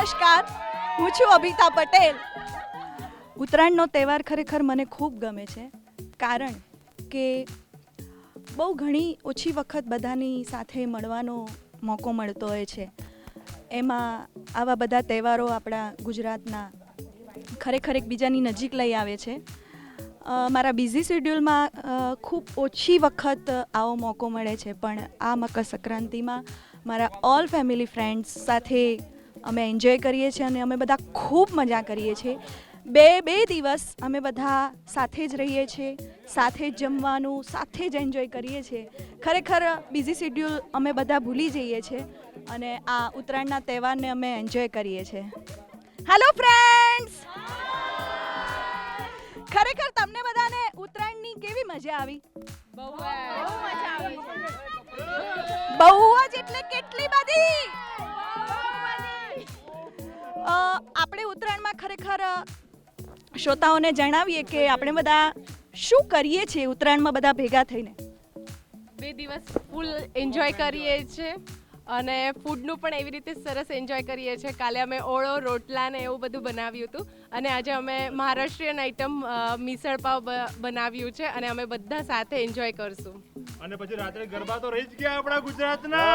નમસ્કાર, હું છું અભિતા પટેલ. ઉત્તરાયણનો તહેવાર ખરેખર મને ખૂબ ગમે છે, કારણ કે બહુ ઘણી ઓછી વખત બધાની સાથે મળવાનો મોકો મળતો હોય છે. એમાં આવા બધા તહેવારો આપણા ગુજરાતના ખરેખર એકબીજાની નજીક લઈ આવે છે. મારા બિઝી શેડ્યુલમાં ખૂબ ઓછી વખત આવો મોકો મળે છે, પણ આ મકર સંક્રાંતિમાં મારા ઓલ ફેમિલી ફ્રેન્ડ્સ સાથે અમે એન્જોય કરીએ છીએ અને અમે બધા ખૂબ મજા કરીએ છીએ. બે દિવસ અમે બધા સાથે જ રહીએ છીએ, સાથે જ જમવાનું, સાથે જ એન્જોય કરીએ છીએ. ખરેખર બિઝી શેડ્યુલ અમે બધા ભૂલી જઈએ છીએ અને આ ઉત્તરાયણના તહેવારને અમે એન્જોય કરીએ છીએ. હેલો ફ્રેન્ડ્સ, ખરેખર તમને બધાને ઉત્તરાયણની કેવી મજા આવી? બહુ જ એટલે કેટલી બધી. આપણે ઉત્તરાયણમાં ખરેખર શ્રોતાઓને જણાવીએ કે આપણે બધા શું કરીએ છીએ ઉત્તરાયણમાં બધા ભેગા થઈને. 2 દિવસ ફૂલ એન્જોય કરીએ છીએ અને ફૂડનું પણ એવી રીતે સરસ એન્જોય કરીએ છીએ. કાલે અમે ઓળો, રોટલા ને એવું બધું બનાવ્યું હતું અને આજે અમે મહારાષ્ટ્રીયન આઈટમ મિસળ પાવ બનાવ્યું છે અને અમે બધા સાથે એન્જોય કરશું. અને પછી રાત્રે ગરબા તો રહી જ ગયા આપણા ગુજરાતના.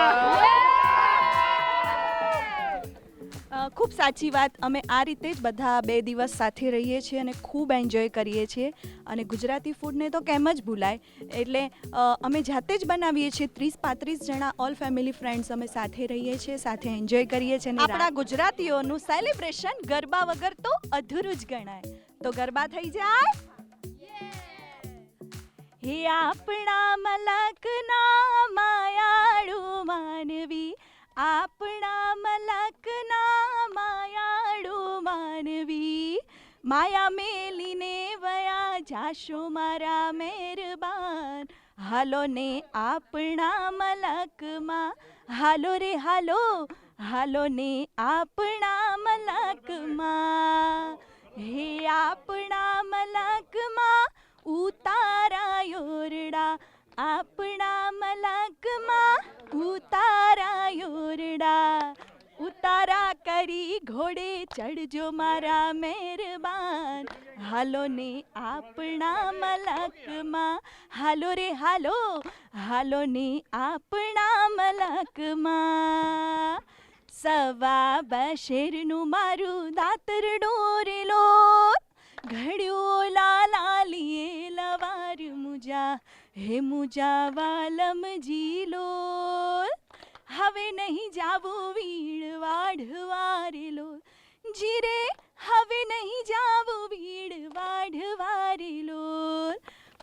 ખૂબ સાચી વાત. અમે આ રીતે જ બધા 2 દિવસ સાથે રહીએ છીએ અને ખૂબ એન્જોય કરીએ છીએ. અને ગુજરાતી ફૂડને તો કેમ જ ભૂલાય. એટલે અમે જાતે જ બનાવીએ છીએ. 30-35 જણા ઓલ ફેમિલી ફ્રેન્ડ્સ અમે સાથે રહીએ છીએ, સાથે એન્જોય કરીએ છીએ. આપણા ગુજરાતીઓનું સેલિબ્રેશન ગરબા વગર તો અધૂરું જ ગણાય. તો ગરબા થઈ જાય. હે આપણા મલકના માયાળુ માનવી, આપણા મલકના માયાળુ માનવી, માયા મેલીને વયા જાશો મારા મહેરબાન. હાલો ને આપણા મલકમાં, હાલો રે હાલો, હાલો ને આપણા મલકમાં. હે આપણા મલકમાં ઉતારા યોરડા, આપણા મલકમાં ઉતારા યોરડા. ઉતારા કરી ઘોડે ચડજો મારા મહેરબાન. હાલો ને આપણા મલકમાં, હાલો રે હાલો, હાલો ને આપણા મલકમાં. સવા બશેરનું મારું દાતર ડોરેલો, ઘડ્યો લાલીએ લવાર મુજા, હે મુજા વાલમ જીલો. હવે નહીં જાવું વીડ વાઢવારેલો, જીરે હવે નહીં જાવું વીડ વાઢવારેલો.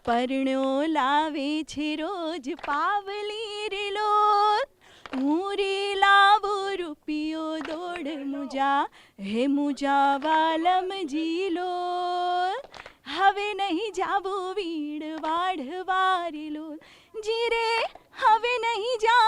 પરણ્યો લાવે છે રોજ પાવલી રેલો, હું રે લાવું રૂપિયો દોડ મુજા, હે મુજા વાલમ જીલો. હવે નહીં જાવું વીડ વાઢવારેલો, જીરે હવે નહીં જા